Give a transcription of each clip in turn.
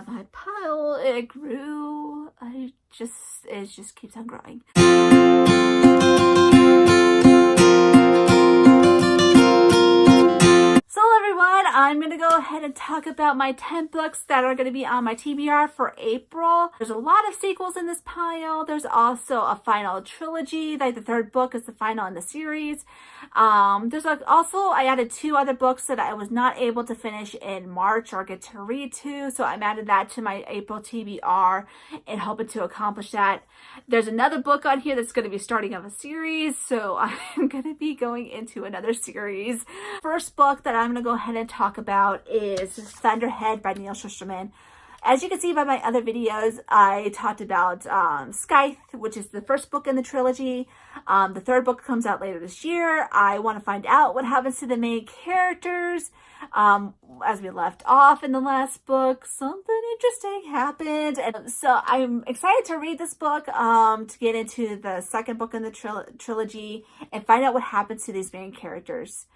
My pile, it grew. It just keeps on growing. So everyone, I'm going to go ahead and talk about my 10 books that are going to be on my TBR for April. There's a lot of sequels in this pile. There's also a final trilogy. Like the third book is the final in the series. I added 2 other books that I was not able to finish in March or get to read to. So I'm adding that to my April TBR and hoping to accomplish that. There's another book on here that's going to be starting of a series. So I'm going to be going into another series. First book that I'm going to go ahead and talk about is Thunderhead by Neil Shusterman. As you can see by my other videos, I talked about Scythe, which is the first book in the trilogy. The third book comes out later this year. I want to find out what happens to the main characters. As we left off in the last book, something interesting happened. And so I'm excited to read this book, to get into the second book in the trilogy and find out what happens to these main characters.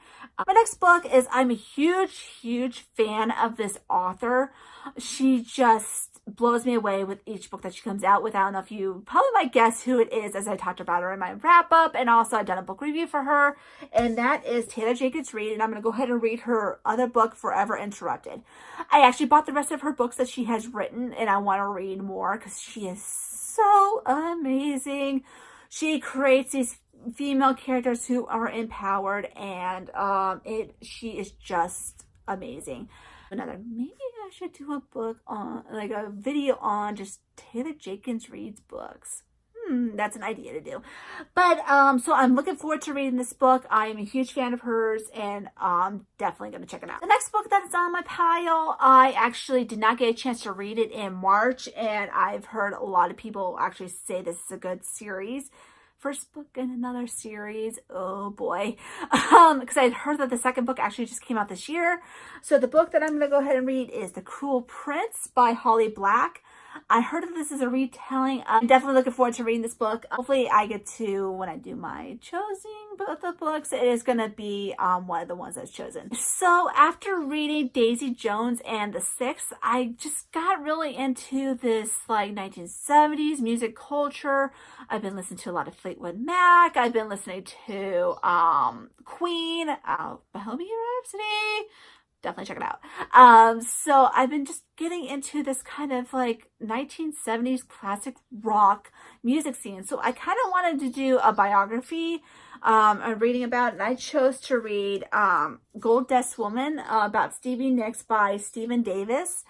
My next book is, I'm a huge fan of this author. She just blows me away with each book that she comes out with. I don't know if you probably might guess who it is, as I talked about her in my wrap up, and also I've done a book review for her, and that is Taylor Jenkins Reid. And I'm going to go ahead and read her other book, Forever Interrupted. I actually bought the rest of her books that she has written, and I want to read more because she is so amazing. She creates these female characters who are empowered, and she is just amazing. Maybe I should do a book on, like a video on just Taylor Jenkins Reid's books. That's an idea to do. But so I'm looking forward to reading this book. I'm a huge fan of hers, and I'm definitely going to check it out. The next book that's on my pile, I actually did not get a chance to read it in March, and I've heard a lot of people actually say this is a good series. First book in another series. Oh boy. Because I heard that the second book actually just came out this year. So the book that I'm going to go ahead and read is The Cruel Prince by Holly Black. I heard that this is a retelling. I'm definitely looking forward to reading this book. Hopefully I get to, when I do my choosing of the books, it is going to be one of the ones that's chosen. So after reading Daisy Jones and the Six, I just got really into this like 1970s music culture. I've been listening to a lot of Fleetwood Mac. I've been listening to Queen, Bohemian Rhapsody. Definitely check it out. So I've been just getting into this kind of like 1970s classic rock music scene. So I kind of wanted to do a biography I'm reading about, and I chose to read Gold Dust Woman about Stevie Nicks by Stephen Davis.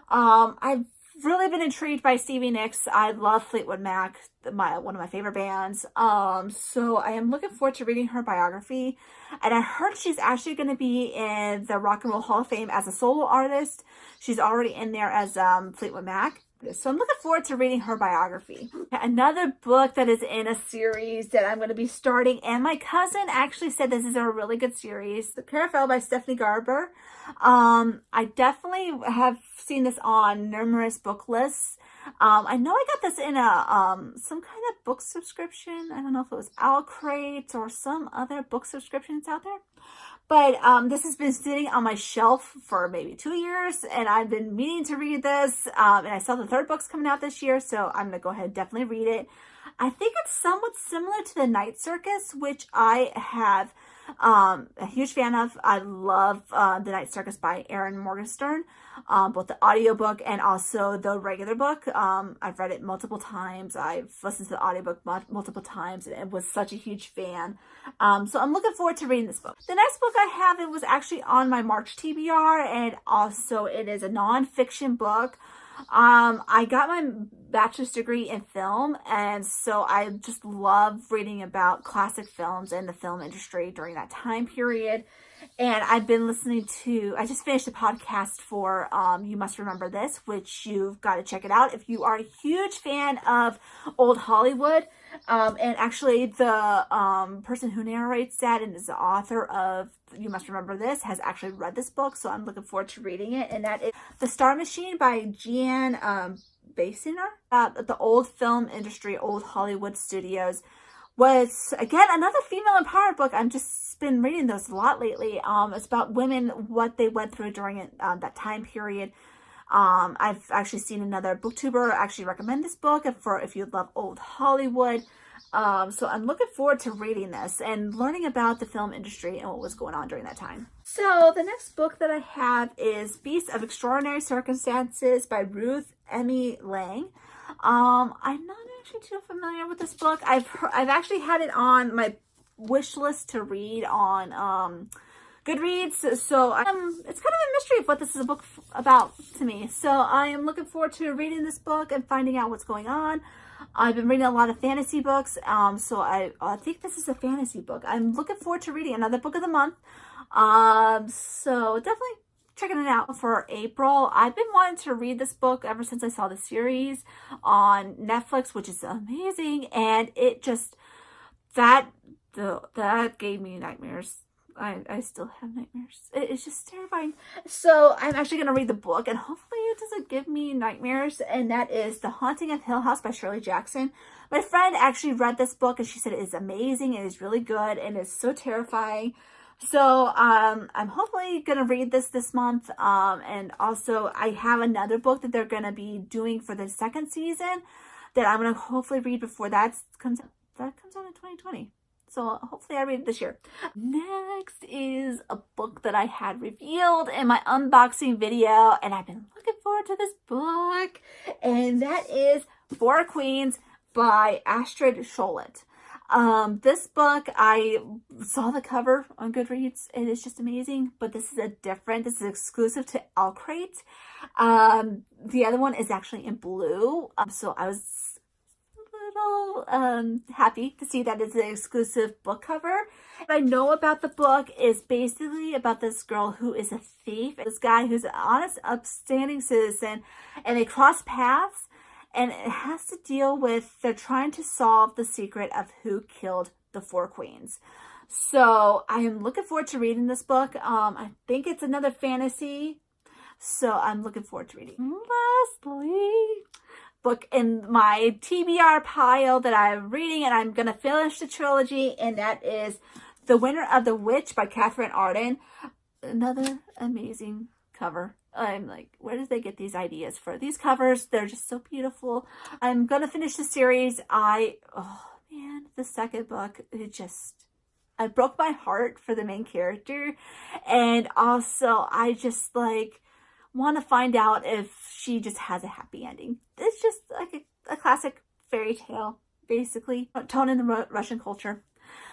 I've really been intrigued by Stevie Nicks. I love Fleetwood Mac, one of my favorite bands. So I am looking forward to reading her biography. And I heard she's actually going to be in the Rock and Roll Hall of Fame as a solo artist. She's already in there as Fleetwood Mac. So I'm looking forward to reading her biography. Another book that is in a series that I'm going to be starting, and my cousin actually said this is a really good series, The Paracel by Stephanie Garber. I definitely have seen this on numerous book lists. I know I got this in a some kind of book subscription. I don't know if it was Owlcrate or some other book subscriptions out there. But this has been sitting on my shelf for maybe 2 years, and I've been meaning to read this. And I saw the third book's coming out this year, so I'm going to go ahead and definitely read it. I think it's somewhat similar to The Night Circus, which I have a huge fan of. I love The Night Circus by Erin Morgenstern, both the audiobook and also the regular book. I've read it multiple times. I've listened to the audiobook multiple times, and was such a huge fan. So I'm looking forward to reading this book. The next book I have, it was actually on my March TBR, and also it is a nonfiction book. I got my bachelor's degree in film, and so I just love reading about classic films and the film industry during that time period. And I've been listening to, I just finished a podcast for You Must Remember This, which you've got to check it out if you are a huge fan of old Hollywood. And actually the person who narrates that and is the author of You Must Remember This has actually read this book, so I'm looking forward to reading it. And that is The Star Machine by Jean Basiner. The old film industry, old Hollywood studios, was again another female empowered book. I've just been reading those a lot lately. It's about women, what they went through during that time period. I've actually seen another booktuber actually recommend this book for if you love old Hollywood. So I'm looking forward to reading this and learning about the film industry and what was going on during that time. So the next book that I have is Beasts of Extraordinary Circumstances by Ruth Emmy Lang. I'm not actually too familiar with this book. I've actually had it on my wish list to read on Goodreads, so it's kind of a mystery of what this is a book about to me. So I am looking forward to reading this book and finding out what's going on. I've been reading a lot of fantasy books, so I think this is a fantasy book. I'm looking forward to reading another book of the month. So definitely checking it out for April. I've been wanting to read this book ever since I saw the series on Netflix, which is amazing, and it just that gave me nightmares. I still have nightmares. It's just terrifying. So I'm actually going to read the book and hopefully it doesn't give me nightmares. And that is The Haunting of Hill House by Shirley Jackson. My friend actually read this book and she said it is amazing. It is really good and it's so terrifying. So I'm hopefully going to read this month. And also I have another book that they're going to be doing for the second season that I'm going to hopefully read before that comes out in 2020. So hopefully I read it this year. Next is a book that I had revealed in my unboxing video, and I've been looking forward to this book. And that is Four Queens by Astrid Scholet. This book, I saw the cover on Goodreads. It is just amazing, but this is this is exclusive to Elkrate. The other one is actually in blue. So I was happy to see that it's an exclusive book cover. What I know about the book is basically about this girl who is a thief, this guy who's an honest, upstanding citizen, and they cross paths, and it has to deal with they're trying to solve the secret of who killed the Four Queens. So I am looking forward to reading this book. I think it's another fantasy, so I'm looking forward to reading. Lastly, book in my TBR pile that I'm reading, and I'm going to finish the trilogy, and that is The Winter of the Witch by Catherine Arden. Another amazing cover. I'm like, where did they get these ideas for these covers? They're just so beautiful. I'm going to finish the series. Oh man, the second book, I broke my heart for the main character, and also I just want to find out if she just has a happy ending. It's just like a classic fairy tale, basically, told in the Russian culture.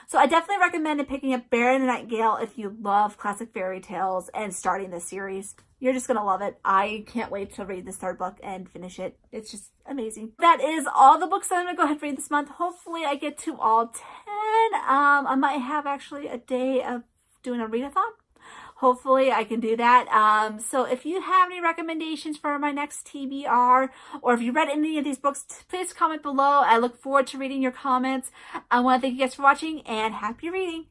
So I definitely recommend picking up Bear and the Nightingale if you love classic fairy tales and starting this series. You're just going to love it. I can't wait to read this third book and finish it. It's just amazing. That is all the books that I'm going to go ahead and read this month. Hopefully I get to all 10. I might have actually a day of doing a readathon. Hopefully I can do that. So if you have any recommendations for my next TBR, or if you read any of these books, please comment below. I look forward to reading your comments. I want to thank you guys for watching, and happy reading.